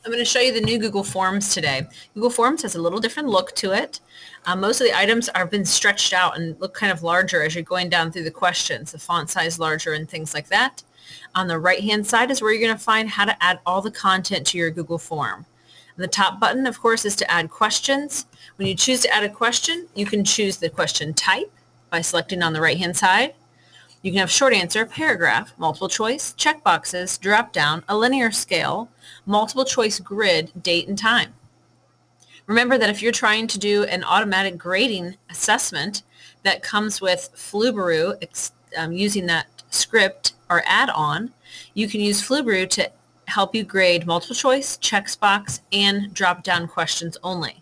I'm going to show you the new Google Forms today. Google Forms has a little different look to it. Most of the items are been stretched out and look kind of larger as you're going down through the questions, the font size larger and things like that. On the right-hand side is where you're going to find how to add all the content to your Google form. And the top button, of course, is to add questions. When you choose to add a question, you can choose the question type by selecting on the right-hand side. You can have short answer, paragraph, multiple choice, checkboxes, drop down, a linear scale, multiple choice grid, date and time. Remember that if you're trying to do an automatic grading assessment that comes with Flubaroo, using that script or add-on, you can use Flubaroo to help you grade multiple choice, checkbox, and drop down questions only.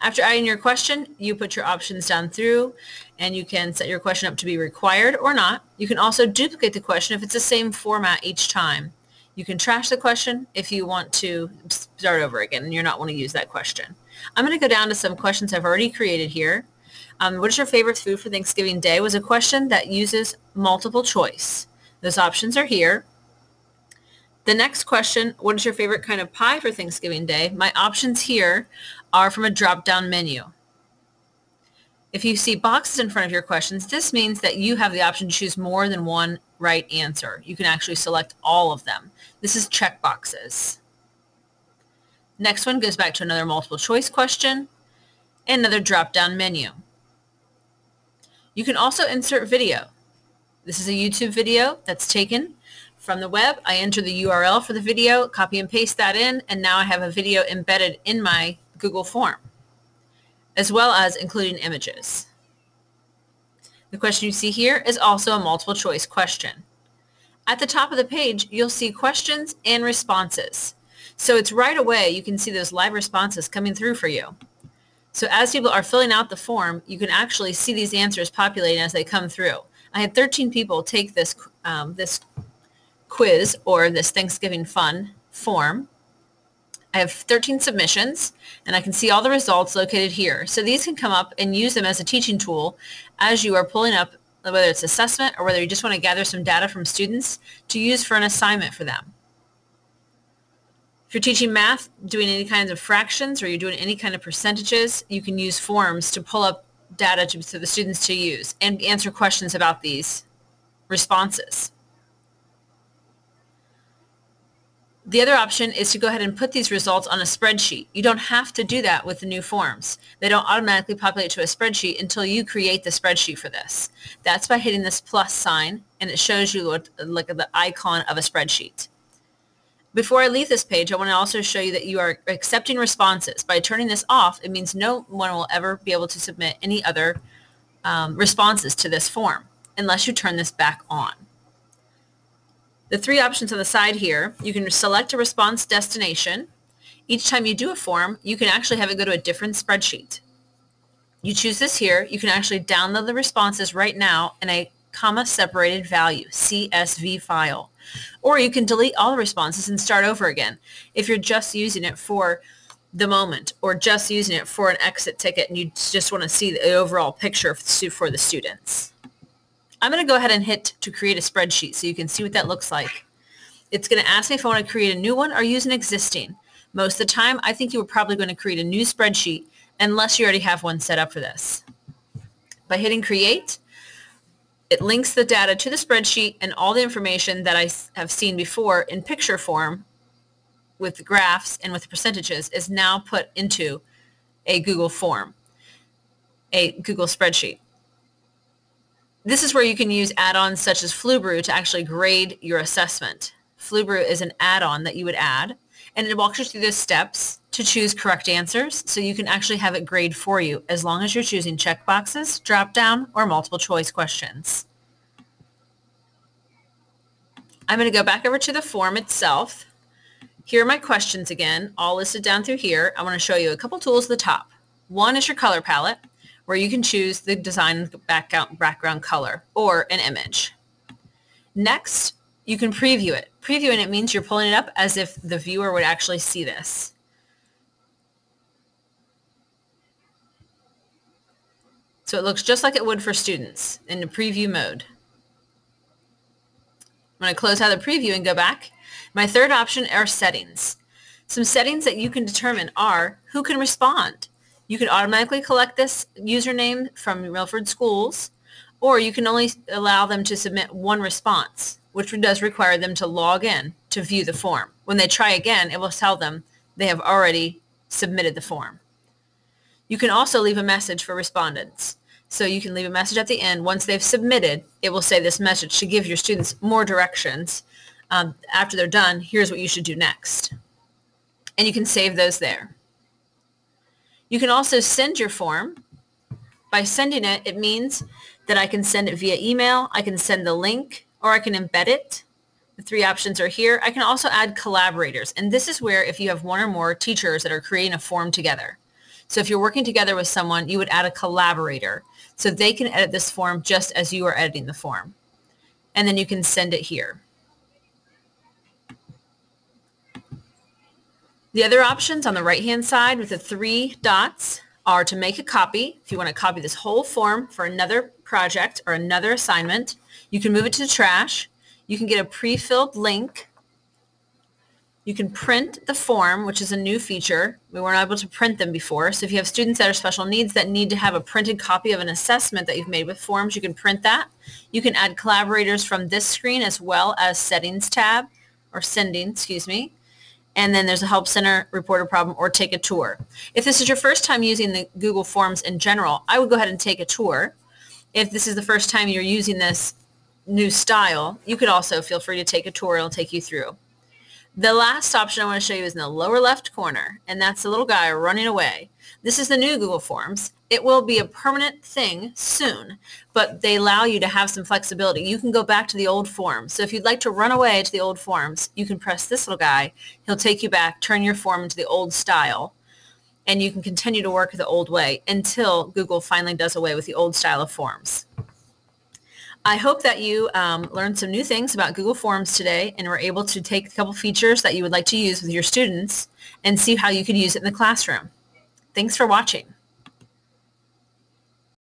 After adding your question, you put your options down through and you can set your question up to be required or not. You can also duplicate the question if it's the same format each time. You can trash the question if you want to start over again and you're not want to use that question. I'm going to go down to some questions I've already created here. What is your favorite food for Thanksgiving Day was a question that uses multiple choice. Those options are here. The next question, what is your favorite kind of pie for Thanksgiving Day? My options here are from a drop-down menu. If you see boxes in front of your questions, this means that you have the option to choose more than one right answer. You can actually select all of them. This is checkboxes. Next one goes back to another multiple choice question and another drop-down menu. You can also insert video. This is a YouTube video that's taken from the web. I enter the URL for the video, copy and paste that in, and now I have a video embedded in my Google form, as well as including images. The question you see here is also a multiple choice question. At the top of the page, you'll see questions and responses. So it's right away you can see those live responses coming through for you. So as people are filling out the form, you can actually see these answers populating as they come through. I had 13 people take this quiz or this Thanksgiving Fun form. I have 13 submissions and I can see all the results located here. So these can come up and use them as a teaching tool as you are pulling up, whether it's assessment or whether you just want to gather some data from students to use for an assignment for them. If you're teaching math, doing any kinds of fractions, or you're doing any kind of percentages, you can use forms to pull up data to the students to use and answer questions about these responses. The other option is to go ahead and put these results on a spreadsheet. You don't have to do that with the new forms. They don't automatically populate to a spreadsheet until you create the spreadsheet for this. That's by hitting this plus sign, and it shows you like the icon of a spreadsheet. Before I leave this page, I want to also show you that you are accepting responses. By turning this off, it means no one will ever be able to submit any other responses to this form unless you turn this back on. The three options on the side here, you can select a response destination. Each time you do a form, you can actually have it go to a different spreadsheet. You choose this here. You can actually download the responses right now in a comma separated value, CSV file. Or you can delete all the responses and start over again if you're just using it for the moment or just using it for an exit ticket and you just want to see the overall picture for the students. I'm going to go ahead and hit to create a spreadsheet so you can see what that looks like. It's going to ask me if I want to create a new one or use an existing. Most of the time, I think you are probably going to create a new spreadsheet unless you already have one set up for this. By hitting create, it links the data to the spreadsheet, and all the information that I have seen before in picture form with the graphs and with the percentages is now put into a Google form, a Google spreadsheet. This is where you can use add-ons such as Flubaroo to actually grade your assessment. Flubaroo is an add-on that you would add, and it walks you through the steps to choose correct answers so you can actually have it grade for you as long as you're choosing checkboxes, drop-down, or multiple choice questions. I'm going to go back over to the form itself. Here are my questions again, all listed down through here. I want to show you a couple tools at the top. One is your color palette, where you can choose the design background color or an image. Next, you can preview it. Previewing it means you're pulling it up as if the viewer would actually see this. So it looks just like it would for students in the preview mode. I'm going to close out the preview and go back. My third option are settings. Some settings that you can determine are who can respond. You can automatically collect this username from Milford Schools, or you can only allow them to submit one response, which does require them to log in to view the form. When they try again, it will tell them they have already submitted the form. You can also leave a message for respondents. So you can leave a message at the end. Once they've submitted, it will say this message to give your students more directions. After they're done, here's what you should do next. And you can save those there. You can also send your form. By sending it, it means that I can send it via email, I can send the link, or I can embed it. The three options are here. I can also add collaborators. And this is where if you have one or more teachers that are creating a form together. So if you're working together with someone, you would add a collaborator so they can edit this form just as you are editing the form. And then you can send it here. The other options on the right-hand side with the three dots are to make a copy. If you want to copy this whole form for another project or another assignment, you can move it to the trash. You can get a pre-filled link. You can print the form, which is a new feature. We weren't able to print them before. So if you have students that are special needs that need to have a printed copy of an assessment that you've made with forms, you can print that. You can add collaborators from this screen as well as settings tab, or sending, excuse me. And then there's a help center, report a problem, or take a tour. If this is your first time using the Google Forms in general, I would go ahead and take a tour. If this is the first time you're using this new style, you could also feel free to take a tour. It'll take you through. The last option I want to show you is in the lower left corner, and that's the little guy running away. This is the new Google Forms. It will be a permanent thing soon, but they allow you to have some flexibility. You can go back to the old forms. So if you'd like to run away to the old forms, you can press this little guy. He'll take you back, turn your form into the old style, and you can continue to work the old way until Google finally does away with the old style of forms. I hope that you learned some new things about Google Forms today and were able to take a couple features that you would like to use with your students and see how you could use it in the classroom. Thanks for watching.